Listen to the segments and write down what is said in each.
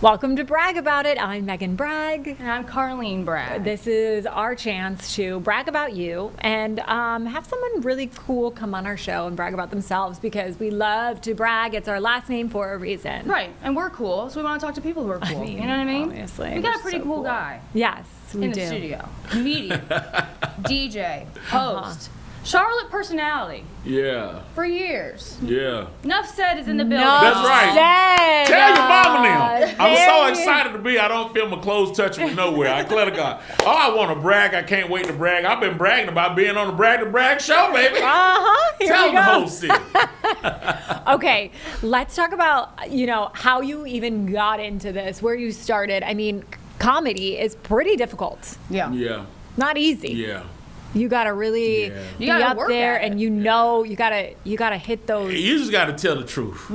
Welcome to Bragg About It. I'm Meghan Bragg. And I'm Carleen Bragg. This is our chance to brag about you and have someone really cool come on our show and brag about themselves, because we love to brag. It's our last name for a reason. Right, and we're cool, so we want to talk to people who are cool. You know what I mean? Obviously. We got a pretty cool guy. Yes, we in do. the studio. Comedian, DJ, host, Charlotte personality. Yeah. For years. Yeah. NuffCed is in the building. That's right. Tell your mama now. I'm so you- excited to be. I don't feel my clothes touching me nowhere. I declare to God. Oh, I want to brag. I can't wait to brag. I've been bragging about being on the Bragg to Bragg show, baby. Here Tell we the go. whole city. Okay, let's talk about, how you even got into this, where you started. I mean, comedy is pretty difficult. Yeah. Yeah. Not easy. Yeah. You gotta really Yeah. be You gotta up work there, at it. and you gotta hit those. You just got to tell the truth.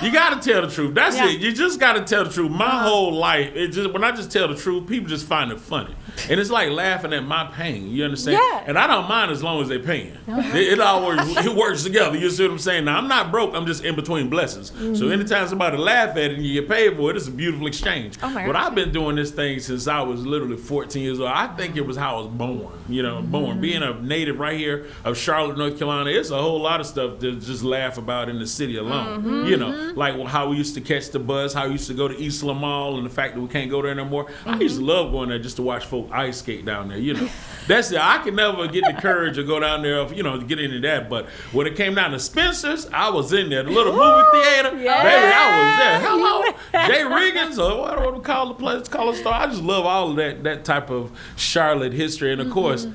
You got to tell the truth. That's Yeah. it. You just got to tell the truth. My whole life, when I just tell the truth, people just find it funny. And it's like laughing at my pain. You understand? Yeah. And I don't mind as long as they're paying. It always it works together. You see what I'm saying? Now, I'm not broke. I'm just in between blessings. So anytime somebody laugh at it and you get paid for it, it's a beautiful exchange. Oh my But gosh. I've been doing this thing since I was literally 14 years old. I think it was how I was born. Born. Being a native right here of Charlotte, North Carolina, it's a whole lot of stuff to just laugh about in the city alone. Like how we used to catch the bus, how we used to go to East Mall, and the fact that we can't go there no more. I used to love going there just to watch folk ice skate down there. That's it. I could never get the courage to go down there, to get into that. But when it came down to Spencer's, I was in there. The little movie theater, yeah. baby, I was there. Hello, Jay Riggins, or what do we call the place? Call it star. I just love all of that type of Charlotte history, and of course,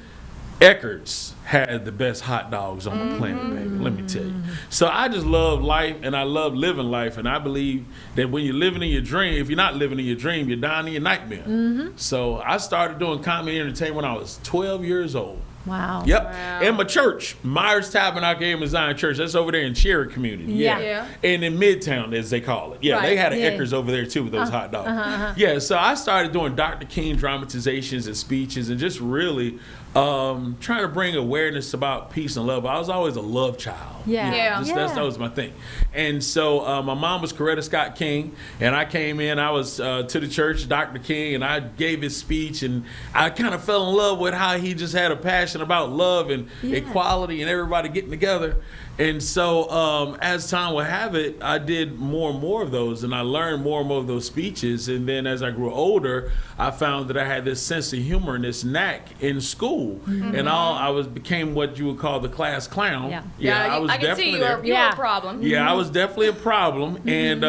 Eckert's had the best hot dogs on the planet, baby. Let me tell you. So I just love life, and I love living life, and I believe that when you're living in your dream, if you're not living in your dream, you're dying in your nightmare. So I started doing comedy and entertainment when I was 12 years old. Wow. Yep. Wow. In my church, Myers Tabernacle and Zion Church. That's over there in Cherry Community. Yeah. And in Midtown, as they call it. Yeah, Right. they had an Yeah. Eckers over there too with those hot dogs. Yeah, so I started doing Dr. King dramatizations and speeches and just really trying to bring awareness about peace and love. I was always a love child. Yeah. Yeah. That was my thing. And so my mom was Coretta Scott King, and I came in, I was to the church, Dr. King, and I gave his speech, and I kind of fell in love with how he just had a passion about love and equality and everybody getting together. And so as time would have it, I did more and more of those, and I learned more and more of those speeches. And then as I grew older, I found that I had this sense of humor and this knack in school. And I became what you would call the class clown. Yeah. I can see you were a problem. Yeah, I was definitely a problem, and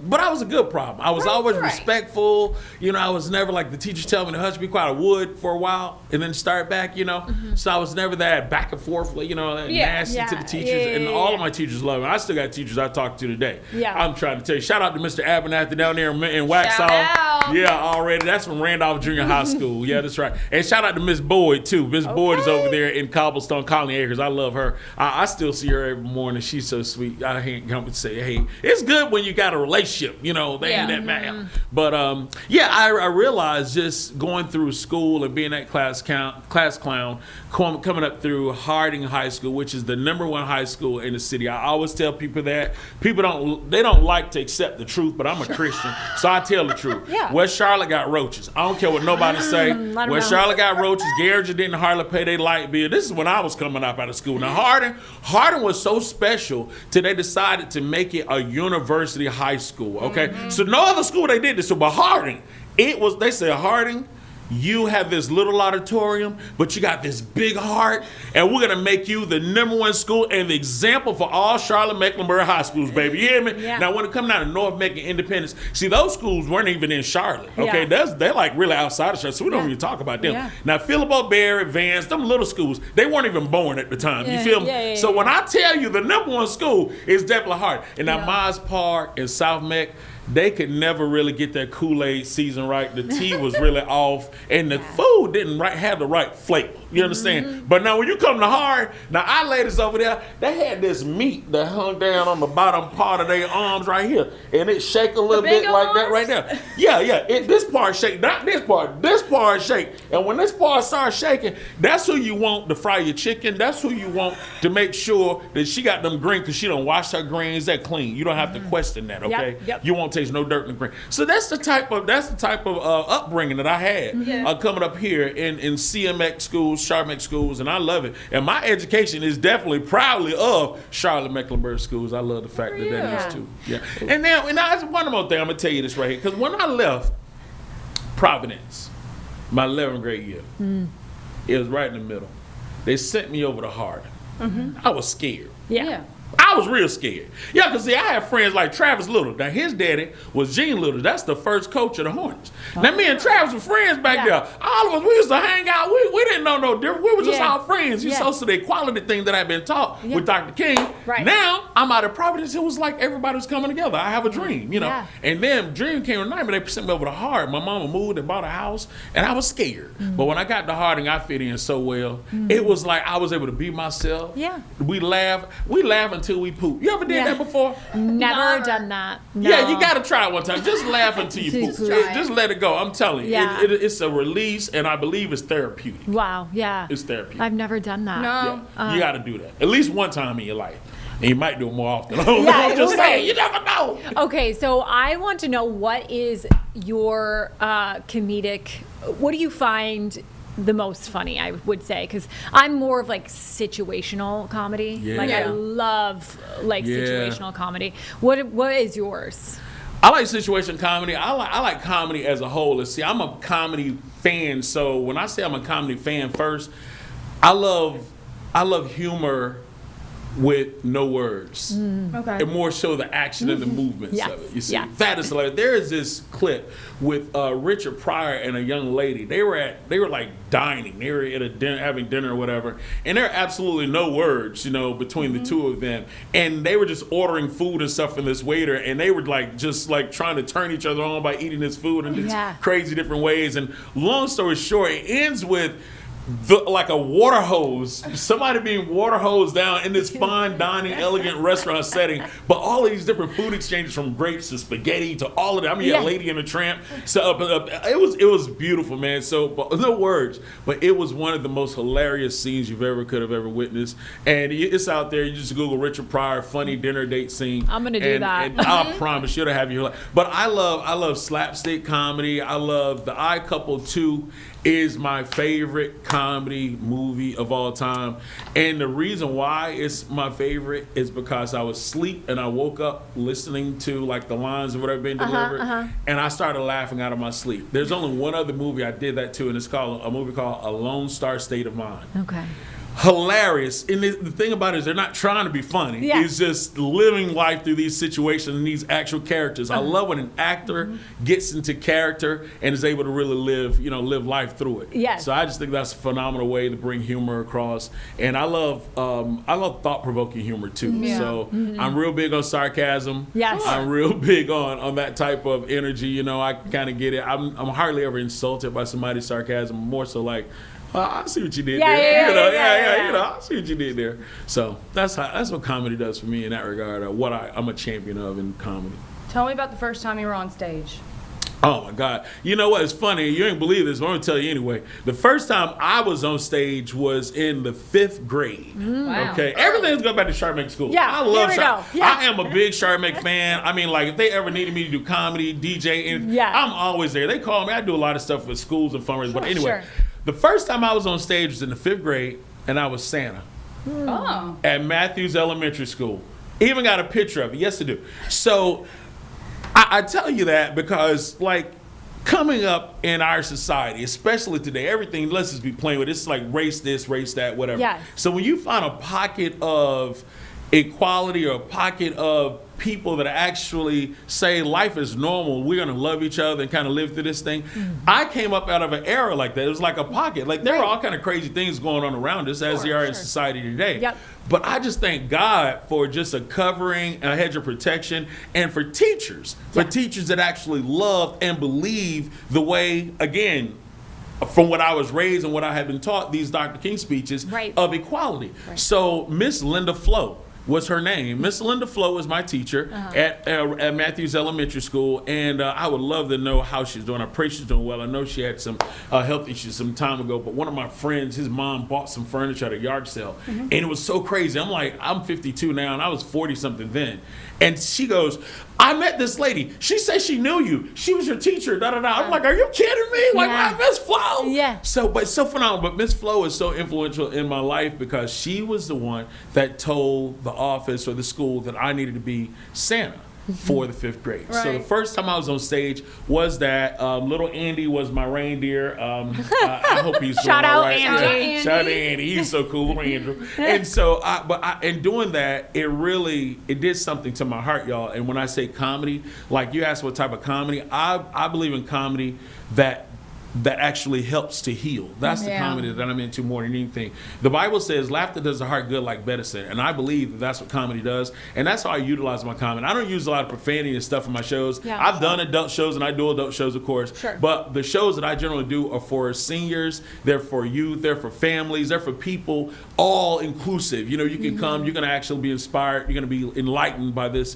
but I was a good problem. I was always respectful. I was never like the teachers tell me to hush, be quiet. I would for a while, and then start back. So I was never that back and forth, nasty to the teachers. And all of my teachers love me. I still got teachers I talk to today. Yeah. I'm trying to tell you. Shout out to Mr. Abernathy down there in Waxhaw. Shout out. Yeah, already. That's from Randolph Junior High School. Yeah, that's right. And shout out to Miss Boyd too. Miss Boyd is over there in Cobblestone, Colony Acres. I love her. I still see her every morning. She's so sweet. I can't come and say, hey, it's good when you got a relationship. They ain't that bad. But I realized just going through school and being that class clown, coming up through Harding High School, which is the #1 high school in the city. I always tell people that people don't like to accept the truth, but I'm a Christian, so I tell the truth. Yeah. West Charlotte got roaches. I don't care what nobody say. West Charlotte got roaches. Garringer didn't hardly pay their light bill. This is when I was coming up out of school. Now Harding was so special till they decided to make it a university high school. Okay, so no other school they did this, but Harding, they said Harding, you have this little auditorium, but you got this big heart, and we're gonna make you the #1 school and the example for all Charlotte Mecklenburg high schools, baby. You hear me? Yeah. Now, when it comes down to North Macon Independence, see, those schools weren't even in Charlotte. Okay, Yeah. they're like really outside of Charlotte, so we don't even talk about them. Yeah. Now, Philip O'Berry, Vance, them little schools, they weren't even born at the time. You feel me? Yeah, So when I tell you the #1 school is definitely hard, and now Yeah. Miles Park and South Meck, they could never really get their Kool-Aid season right. The tea was really off, and the food didn't have the right flavor. You understand? But now when you come to Hard, now our ladies over there, they had this meat that hung down on the bottom part of their arms right here, and it shake a little bit like that right there. Yeah. This part shake, not this part. This part shake, and when this part starts shaking, that's who you want to fry your chicken. That's who you want to make sure that she got them green, because she don't wash her greens that clean. You don't have to question that. Okay. Yep. You want taste no dirt in the cream. So that's the type of upbringing that I had coming up here in CMX schools, Charlotte schools, and I love it. And my education is definitely proudly of Charlotte Mecklenburg schools. I love the fact that is too. Yeah. And now that's one more thing I'm gonna tell you this right here, because when I left Providence, my 11th grade year, it was right in the middle. They sent me over to Harding. I was scared. Yeah. I was real scared. Yeah, because see, I have friends like Travis Little. Now, his daddy was Gene Little. That's the first coach of the Hornets. Now, me and Travis were friends back there. All of us, we used to hang out. We didn't know no different. We were just all friends. You saw the equality thing that I've been taught with Dr. King. Right. Now, I'm out of Providence. It was like everybody was coming together. I have a dream, you know. Yeah. And then dream came tonight, but they sent me over to Harding. My mama moved and bought a house, and I was scared. But when I got to Harding, I fit in so well. It was like I was able to be myself. Yeah. We laugh until we poop. You ever did that before? Never done that. No. Yeah, you got to try it one time. Just laugh until you poop. Just let it go. I'm telling you. Yeah. It's a release, and I believe it's therapeutic. Wow, yeah. It's therapeutic. I've never done that. No. Yeah. You got to do that. At least one time in your life. And you might do it more often. Yeah, Just saying, you never know. Okay, so I want to know, what is your comedic, what do you find the most funny, I would say, because I'm more of like situational comedy. Yeah. Like I love like situational comedy. What is yours? I like situation comedy. I like comedy as a whole. And see, I'm a comedy fan. So when I say I'm a comedy fan first, I love humor with no words. Okay. And more so the action and the movements Yes. of it. You see, Yes. that is hilarious. There is this clip with Richard Pryor and a young lady. They were like dining. They were at a dinner, having dinner or whatever, and there are absolutely no words, you know, between the two of them. And they were just ordering food and stuff from this waiter, and they were like just like trying to turn each other on by eating this food in these crazy different ways. And long story short, it ends with like a water hose, somebody being water hosed down in this fine dining, elegant restaurant setting, but all of these different food exchanges, from grapes to spaghetti to all of that. I mean, a Lady and a Tramp. So it was beautiful, man. So no words, but it was one of the most hilarious scenes you could have ever witnessed. And it's out there. You just Google Richard Pryor funny dinner date scene. I'm gonna do that. And I promise you'll have your life. But I love slapstick comedy. I love The I Couple 2. Is my favorite comedy movie of all time. And the reason why it's my favorite is because I was asleep and I woke up listening to like the lines of what I've been delivered, and I started laughing out of my sleep. There's only one other movie I did that to, and it's called a movie called A Lone Star State of Mind. Okay. Hilarious. And the thing about it is they're not trying to be funny. Yeah. It's just living life through these situations and these actual characters. I love when an actor gets into character and is able to really live life through it. Yes. So I just think that's a phenomenal way to bring humor across. And I love thought-provoking humor too. Yeah. So I'm real big on sarcasm. Yes. I'm real big on that type of energy. You know, I kind of get it. I'm hardly ever insulted by somebody's sarcasm. More so like, I see what you did there. I see what you did there. So that's what comedy does for me in that regard. What I'm a champion of in comedy. Tell me about the first time you were on stage. Oh my God! You know what? It's funny. You ain't believe this, but I'm gonna tell you anyway. The first time I was on stage was in the 5th grade. Wow. Okay, everything's going back to Charlotte School. Yeah, I love here we Charlotte. go. Yeah. I am a big Charlotte fan. I mean, like if they ever needed me to do comedy, DJ, I'm always there. They call me. I do a lot of stuff with schools and fundraisers. But anyway. The first time I was on stage was in the 5th grade, and I was Santa at Matthews Elementary School. Even got a picture of it. Yes, I do. So I tell you that because, like, coming up in our society, especially today, everything, let's just be playing with. It's like race this, race that, whatever. Yes. So when you find a pocket of equality or a pocket of people that actually say life is normal, we're going to love each other and kind of live through this thing. I came up out of an era like that. It was like a pocket. Like there were all kind of crazy things going on around us as there are in society today. Yep. But I just thank God for just a covering, a hedge of protection, and for teachers, that actually love and believe the way, again, from what I was raised and what I had been taught, these Dr. King speeches of equality. So Miss Linda Flo, was her name. Miss Linda Flo is my teacher at Matthews Elementary School, and I would love to know how she's doing. I pray she's doing well. I know she had some health issues some time ago, but one of my friends, his mom bought some furniture at a yard sale, and it was so crazy. I'm like, I'm 52 now, and I was 40-something then. And she goes, I met this lady. She said she knew you. She was your teacher, da-da-da. I'm like, are you kidding me? Like, Yeah. Miss Flo? Yeah. So, but so phenomenal. But Miss Flo is so influential in my life because she was the one that told the office or the school that I needed to be Santa for the 5th grade. So the Right. first time I was on stage was that little Andy was my reindeer. I hope he's doing Shout all out right. Andy. Yeah. Shout out to Andy. He's so cool, little Andrew. And so, in doing that, it did something to my heart, y'all. And when I say comedy, like you asked what type of comedy, I believe in comedy that actually helps to heal. That's the Yeah. comedy that I'm into more than anything. The Bible says laughter does the heart good like medicine, and I believe that that's what comedy does, and that's how I utilize my comedy. I don't use a lot of profanity and stuff in my shows. Yeah. I've done adult shows, and I do adult shows, of course, Sure. but the shows that I generally do are for seniors, they're for youth, they're for families, they're for people, all inclusive. You know, you can come, you're going to actually be inspired, you're going to be enlightened by this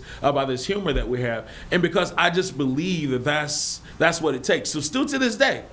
humor that we have, and because I just believe that that's what it takes. So still to this day,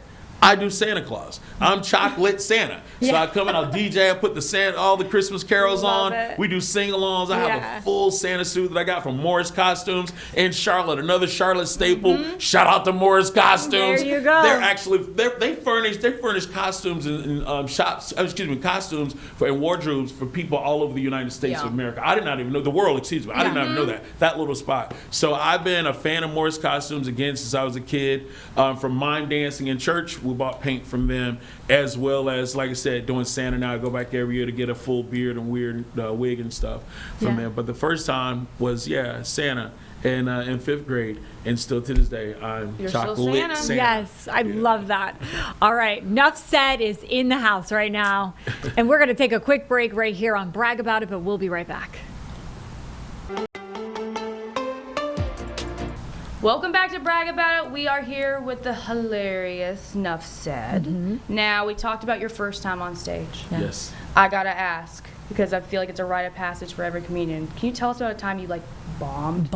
I do Santa Claus. I'm chocolate Santa. So Yeah. I come and I'll DJ, I put all the Christmas carols Love on. it. We do sing-alongs. I have Yeah. a full Santa suit that I got from Morris Costumes in Charlotte, another Charlotte staple. Shout out to Morris Costumes. There you go. They're actually they furnish costumes and shops. Costumes and wardrobes for people all over the United States Yeah. of America. I did not even know the world. Excuse me. I did not know that little spot. So I've been a fan of Morris Costumes again since I was a kid. From mime dancing in church, we bought paint from them, as well as, like I said, doing Santa now. I go back every year to get a full beard and weird wig and stuff from them. But the first time was Santa in 5th grade, and still to this day I'm You're still chocolate Santa. Yes, I love that. All right, NuffCed is in the house right now, and we're going to take a quick break right here on Bragg About It, but we'll be right back. Welcome back to Bragg About It. We are here with the hilarious NuffCed. Now, we talked about your first time on stage. Yes. I gotta ask, because I feel like it's a rite of passage for every comedian. Can you tell us about a time you bombed?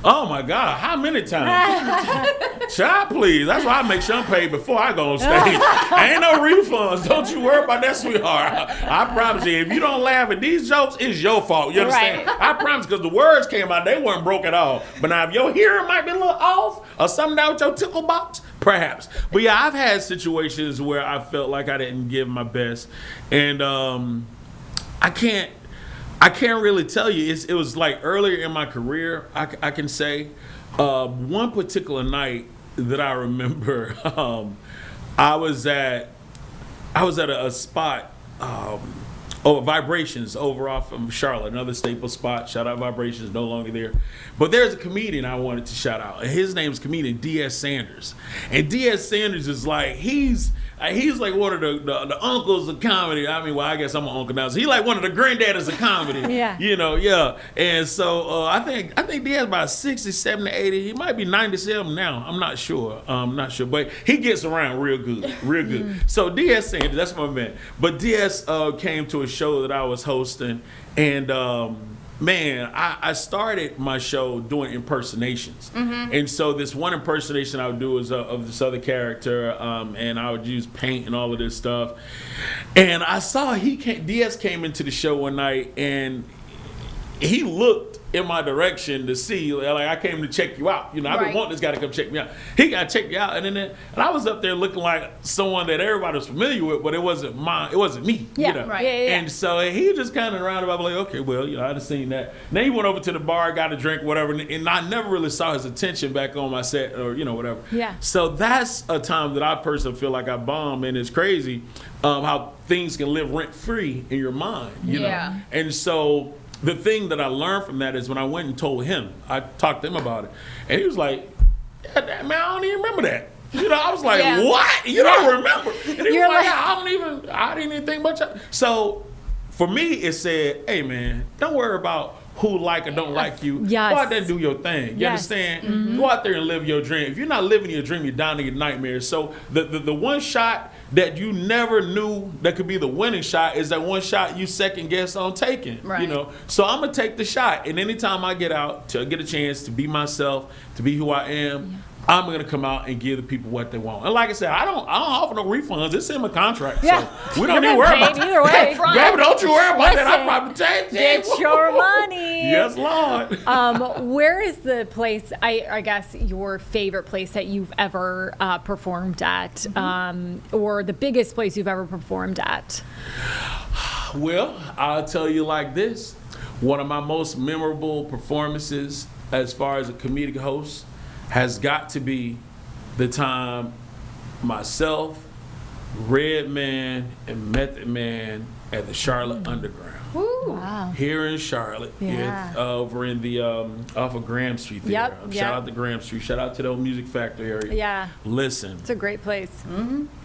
Oh my God, how many times? Child, please. That's why I make sure I'm paid before I go on stage. Ain't no refunds. Don't you worry about that, sweetheart. I promise you, if you don't laugh at these jokes, it's your fault. You understand? Right. I promise, because the words came out, they weren't broke at all. But now, if your hearing might be a little off or something down with your tickle box, perhaps. But yeah, I've had situations where I felt like I didn't give my best, and I can't really tell you. It was like earlier in my career, I can say one particular night that I remember, I was at a spot, Vibrations over off of Charlotte, another staple spot. Shout out Vibrations, no longer there. But there's a comedian I wanted to shout out, and his name's comedian D.S. Sanders. And D.S. Sanders is like, he's like one of the uncles of comedy. I mean, well, I guess I'm an uncle now. So he's like one of the granddaddies of comedy. Yeah. You know, yeah. And so I think D.S. about 67 to 80. He might be 97 now. I'm not sure. But he gets around real good. So D.S. Sanders, that's my man. But D.S. came to a show that I was hosting, and man, I started my show doing impersonations. And so this one impersonation I would do is of this other character, and I would use paint and all of this stuff. And I saw DS came into the show one night, and he looked in my direction to see, like, I came to check you out. You know, I've been wanting this guy to come check me out. He got to check me out, and I was up there looking like someone that everybody was familiar with, but it wasn't me. Yeah, you know? right. Yeah. And so he just kind of rounded up, like, okay, well, you know, I'd have seen that. Then he went over to the bar, got a drink, whatever, and I never really saw his attention back on my set, or, you know, whatever. Yeah. So that's a time that I personally feel like I bombed, and it's crazy how things can live rent-free in your mind, you know? And so the thing that I learned from that is when I went and told him, I talked to him about it, and he was like, yeah, man, I don't even remember that. You know, I was like, what? You don't remember? And he was like, I didn't even think much of it. So for me, it said, hey, man, don't worry about who like or don't like you. Yes. Go out there and do your thing. You understand? Go out there and live your dream. If you're not living your dream, you're down to your nightmares. So the one shot that you never knew that could be the winning shot is that one shot you second guess on taking. Right. You know, so I'm gonna take the shot, and anytime I get out to get a chance to be myself, to be who I am. I'm gonna come out and give the people what they want. And like I said, I don't offer no refunds. It's in my contract. Yeah. So we don't need to worry about either way. Baby, don't you worry about that. I Listen, probably take Get your money. Yes, Lord. Where is the place, I guess, your favorite place that you've ever performed at, or the biggest place you've ever performed at? Well, I'll tell you like this. One of my most memorable performances as far as a comedic host has got to be the time myself, Redman, and Method Man at the Charlotte Underground. Woo. Wow. Here in Charlotte, Yeah. over in the off of Graham Street there. Yep, Shout out to Graham Street. Shout out to the old Music Factory area. Yeah. Listen, It's a great place.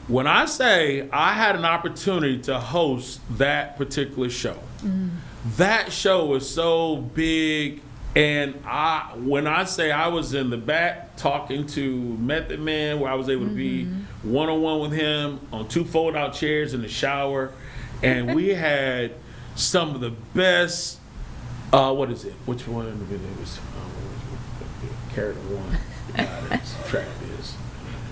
when I say I had an opportunity to host that particular show, that show was so big. And when I say I was in the back talking to Method Man, where I was able to be one-on-one with him on 2 fold-out chairs in the shower, and we had some of the best. What is it? Which one in the video was? Carry the one. Track is.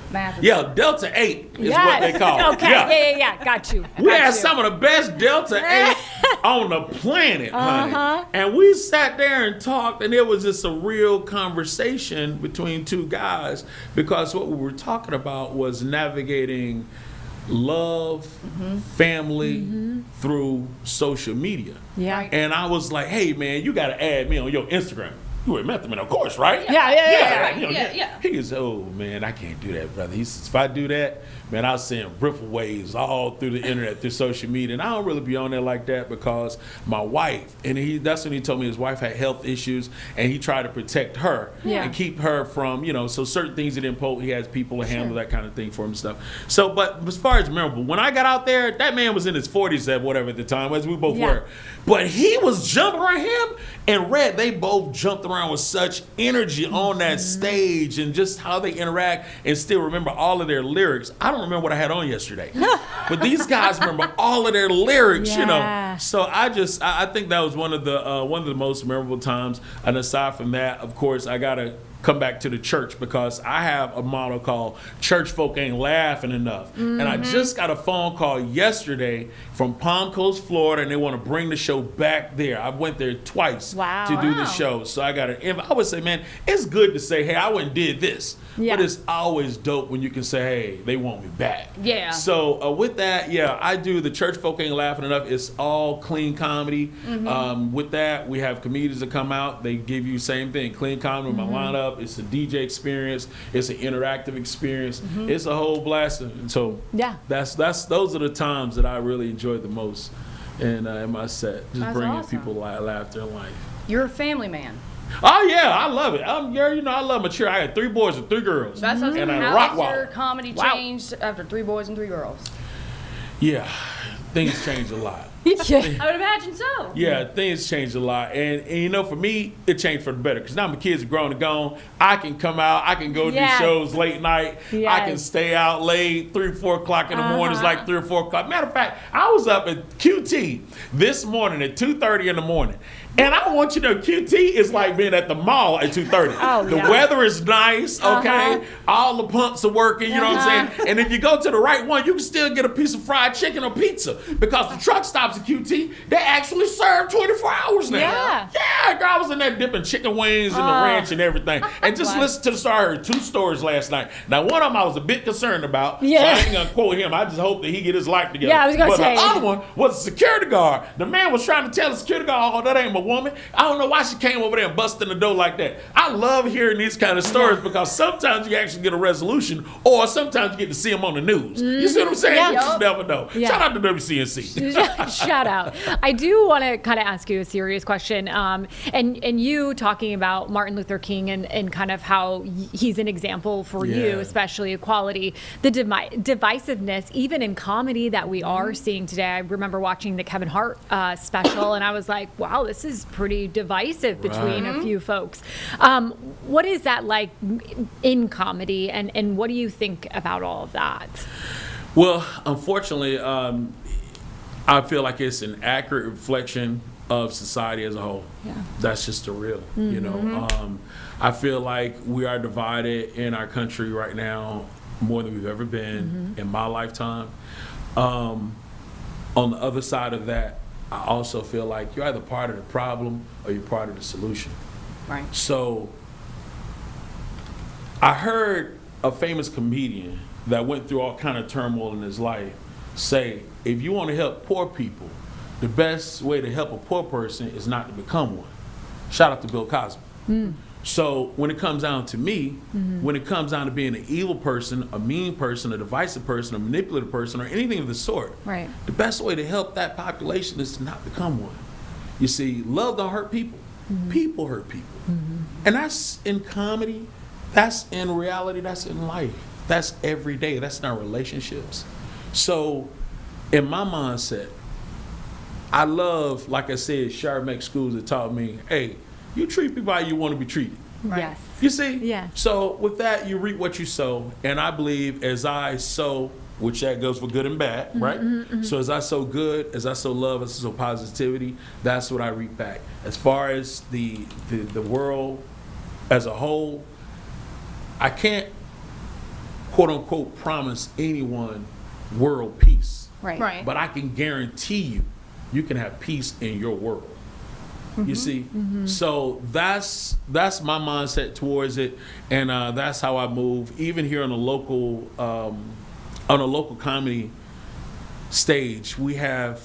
Math. Yeah, Delta 8 is what they call it. Okay. Yeah. Got you. We had some of the best Delta 8 on the planet, honey. And we sat there and talked, and it was just a real conversation between two guys, because what we were talking about was navigating love, family through social media. Yeah. Right. And I was like, hey, man, you got to add me on your Instagram. You were Method Man, of course, right? Yeah. You know, Yeah. He goes, oh, man, I can't do that, brother. He says, if I do that, man, I'll send ripple waves all through the internet, through social media. And I don't really be on there like that because my wife, and that's when he told me his wife had health issues, and he tried to protect her and keep her from, so certain things he didn't post. He has people to handle that kind of thing for him and stuff. So, but as far as memorable, when I got out there, that man was in his 40s at whatever at the time, as we both were. But he was jumping around, him and Red, they both jumped around with such energy on that stage, and just how they interact, and still remember all of their lyrics. I don't remember what I had on yesterday, but these guys remember all of their lyrics, So I think that was one of the most memorable times. And aside from that, of course, I gotta come back to the church, because I have a motto called "Church folk ain't laughing enough." And I just got a phone call yesterday from Palm Coast, Florida, and they want to bring the show back there. I went there twice to do the show, so I got an invite. I would say, man, it's good to say, hey, I went and did this. But it's always dope when you can say, hey, they want me back. Yeah. So with that, I do the Church Folk Ain't Laughing Enough. It's all clean comedy. With that, we have comedians that come out. They give you same thing, clean comedy with my lineup. It's a DJ experience. It's an interactive experience. It's a whole blast. And so those are the times that I really enjoy the most in my set. Just That's bringing awesome. people laughter and life. You're a family man. Oh yeah, I love it. I love my cheer. I had 3 boys and 3 girls. That's and a how rock has wall. your comedy changed after 3 boys and 3 girls? Yeah, things change a lot. I would imagine so. Yeah, things change a lot. And for me, it changed for the better. Because now my kids are grown and gone. I can come out. I can go do shows late night. I can stay out late, 3 or 4 o'clock in the morning. It's like 3 or 4 o'clock. Matter of fact, I was up at QT this morning at 2:30 in the morning. And I want you to know, QT is like being at the mall at 2:30. The weather is nice, okay? All the pumps are working, you know what I'm saying? And if you go to the right one, you can still get a piece of fried chicken or pizza, because the truck stops at QT, they actually serve 24 hours now. Yeah, girl, I was in there dipping chicken wings in the ranch and everything. And just listen to the story. I heard 2 stories last night. Now, one of them I was a bit concerned about, so I ain't gonna quote him. I just hope that he get his life together. Yeah, I was gonna say. But the other one was a security guard. The man was trying to tell the security guard, oh, that ain't my woman. I don't know why she came over there and busted in the door like that. I love hearing these kind of stories, because sometimes you actually get a resolution, or sometimes you get to see them on the news. You see what I'm saying? You just never know. Shout out to WCNC. Shout out. I do want to kind of ask you a serious question. And you talking about Martin Luther King and kind of how he's an example for you, especially equality, the divisiveness, even in comedy that we are seeing today. I remember watching the Kevin Hart special, and I was like, wow, this is pretty divisive between a few folks. What is that like in comedy, and what do you think about all of that? Well, unfortunately, I feel like it's an accurate reflection of society as a whole. Yeah. That's just the real, you know. I feel like we are divided in our country right now more than we've ever been in my lifetime. On the other side of that, I also feel like you're either part of the problem or you're part of the solution. Right. So I heard a famous comedian that went through all kind of turmoil in his life say, if you want to help poor people, the best way to help a poor person is not to become one. Shout out to Bill Cosby. So when it comes down to me, when it comes down to being an evil person, a mean person, a divisive person, a manipulative person, or anything of the sort, Right. the best way to help that population is to not become one. You see, love don't hurt people. People hurt people. And that's in comedy, that's in reality, that's in life. That's every day, that's in our relationships. So in my mindset, I love, like I said, Charlotte schools that taught me, hey, you treat people how you want to be treated. Right. Yes. You see? Yeah. So with that, you reap what you sow. And I believe as I sow, which that goes for good and bad, right? So as I sow good, as I sow love, as I sow positivity, that's what I reap back. As far as the world as a whole, I can't, quote unquote, promise anyone world peace. Right. Right. But I can guarantee you, you can have peace in your world. You see, so that's my mindset towards it, and that's how I move. Even here on a local comedy stage, we have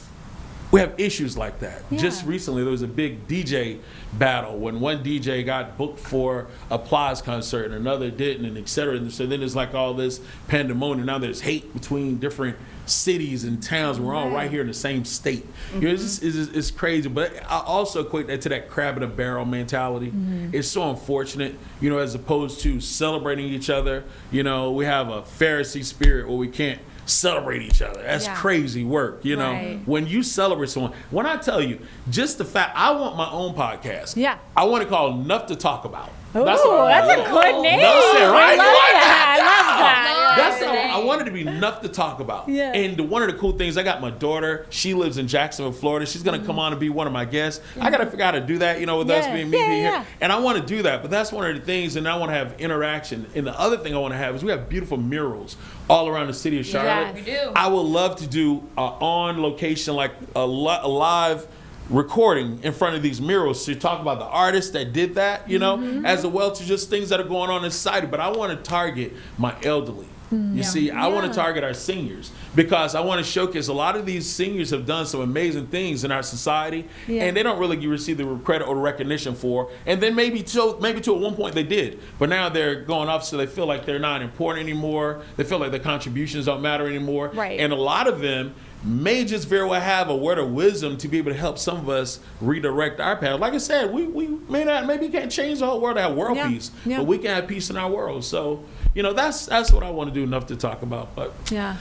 issues like that. Yeah. Just recently, there was a big DJ battle when one DJ got booked for a Plies concert and another didn't, and et cetera. And so then there's like all this pandemonium. Now there's hate between different cities and towns. We're all right here in the same state. You know, it's crazy. But I also equate that to that crab in a barrel mentality. It's so unfortunate, you know, as opposed to celebrating each other. You know, we have a Pharisee spirit where we can't celebrate each other. That's Yeah. crazy work, you know. Right. When you celebrate someone, when I tell you, just the fact, I want my own podcast. Yeah. I want to call Enough to Talk About. Ooh, That's what I that's want. a good name. NuffCed, right? I love You like that. I love that. That's Nice. all. I wanted to be enough to talk about. Yeah. And one of the cool things, I got my daughter. She lives in Jacksonville, Florida. She's gonna come on and be one of my guests. I gotta figure out how to do that. You know, with us Yeah. being me Yeah, being yeah. here. And I want to do that. But that's one of the things. And I want to have interaction. And the other thing I want to have is we have beautiful murals all around the city of Charlotte. Yes. We do. I would love to do on location, like a live recording in front of these murals to talk about the artists that did that, you know, as well to just things that are going on in society. But I want to target my elderly. You see, I want to target our seniors because I want to showcase a lot of these seniors have done some amazing things in our society, and they don't really receive the credit or recognition for. And then maybe to at one point they did, but now they're going off, so they feel like they're not important anymore. They feel like their contributions don't matter anymore. Right. And a lot of them may just very well have a word of wisdom to be able to help some of us redirect our path. Like I said, we may not, maybe can't change the whole world to have world peace, but we can have peace in our world. So, you know, that's what I want to do, enough to talk about. But Yeah.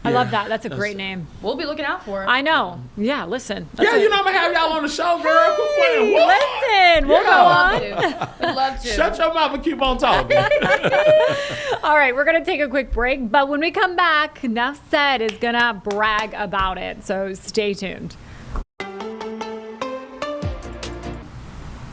I love that. That's a great name. We'll be looking out for it. I know. Yeah, listen. yeah, you know, I'm gonna have y'all on the show, girl. Quit playing. Whoa. Listen, we'll Yeah. go Love on. to. We'd love to. Shut your mouth and keep on talking. All right, we're going to take a quick break, but when we come back, NuffCed is going to brag about it, so stay tuned.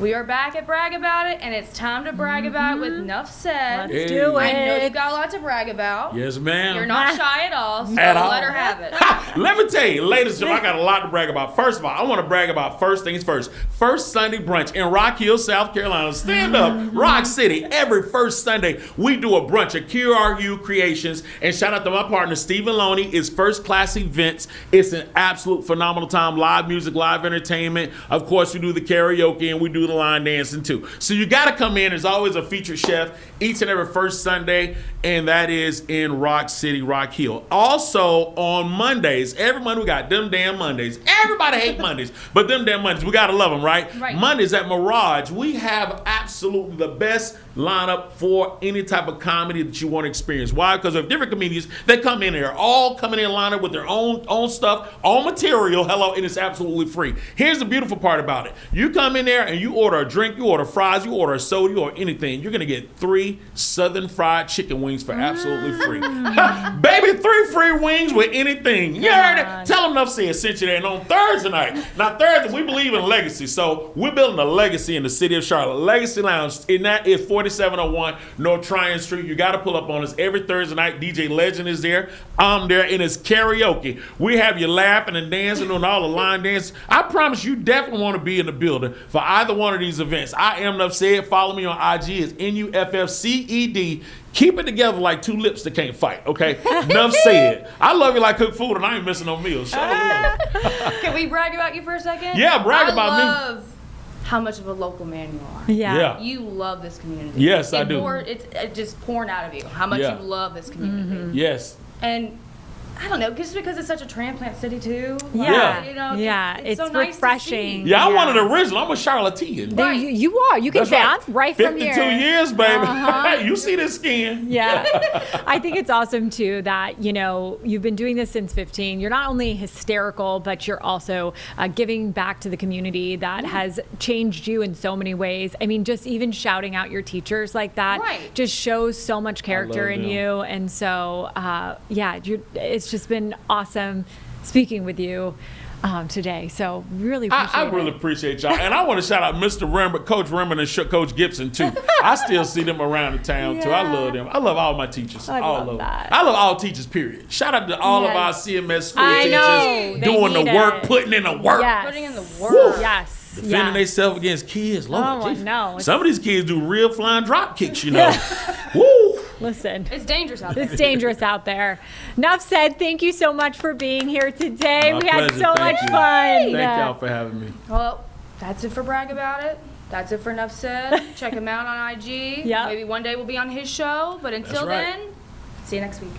We are back at Bragg About It, and it's time to brag about it with NuffCed. Let's Hey. do it. I know you've got a lot to brag about. Yes, ma'am. You're not shy at all, so At all. let her have it. Let me tell you, ladies and gentlemen, I got a lot to brag about. First of all, I want to brag about first things first. First Sunday brunch in Rock Hill, South Carolina. Stand up, Rock City. Every first Sunday, we do a brunch at QRU Creations. And shout out to my partner, Stephen Loney. It's first class events. It's an absolute phenomenal time. Live music, live entertainment. Of course, we do the karaoke and we do the line dancing too. So you got to come in. There's always a featured chef each and every first Sunday, and that is in Rock City, Rock Hill. Also on Mondays, every Monday we got them damn Mondays. Everybody hate Mondays, but them damn Mondays, we got to love them, right? Right. Mondays at Mirage, we have absolute absolutely the best lineup for any type of comedy that you want to experience. Why? Because of different comedians, they come in here, all coming in lineup with their own stuff, own material, hello, and it's absolutely free. Here's the beautiful part about it. You come in there and you order a drink, you order fries, you order a soda, you order anything, you're going to get 3 Southern fried chicken wings for absolutely free. Baby, 3 free wings with anything. You heard it? Tell them NuffCed sent you there. And on Thursday night, now Thursday, we believe in legacy. So we're building a legacy in the city of Charlotte. Legacy Lounge, and that is 4701 North Tryon Street. You got to pull up on us every Thursday night. DJ Legend is there. I'm there, and it's karaoke. We have you laughing and dancing on all the line dances. I promise you definitely want to be in the building for either one of these events. I am NuffCed. Follow me on IG. It's NuffCed. Keep it together like 2 lips that can't fight, okay? NuffCed. I love you like cook food, and I ain't missing no meals. Shut up. Can we brag about you for a second? Yeah, brag about me. I love how much of a local man you are. Yeah. You love this community. Yes, I do. It's just pouring out of you how much you love this community. Yes. And I don't know, just because it's such a transplant city too. Yeah. You know, Yeah. it's so refreshing. Nice to see. Yeah, I'm one of the original. I'm a Charlottean. There, you are. You can That's right. bounce right from here. 52 years, baby. You see this skin. Yeah. I think it's awesome too that, you know, you've been doing this since 15. You're not only hysterical, but you're also giving back to the community that has changed you in so many ways. I mean, just even shouting out your teachers like that just shows so much character in you. And so, it's just been awesome speaking with you today. So really appreciate I really appreciate y'all. And I want to shout out Mr. Rembert, Coach Rembert, and Coach Gibson too. I still see them around the town too. I love them. I love all my teachers. I all love of that. them. I love all teachers, period. Shout out to all of our CMS school teachers doing the work, putting in the work. Yes. Putting in the work. Yes. Defending themselves against kids. Lord, I know. some of these kids do real flying drop kicks, you know. Woo! Listen. It's dangerous out there. It's dangerous out there. NuffCed, thank you so much for being here today. My We had pleasure. so Thank much you. fun. Thank y'all for having me. Well, that's it for Bragg About It. That's it for NuffCed. Check him out on IG. Yep. Maybe one day we'll be on his show. But until right. then, see you next week.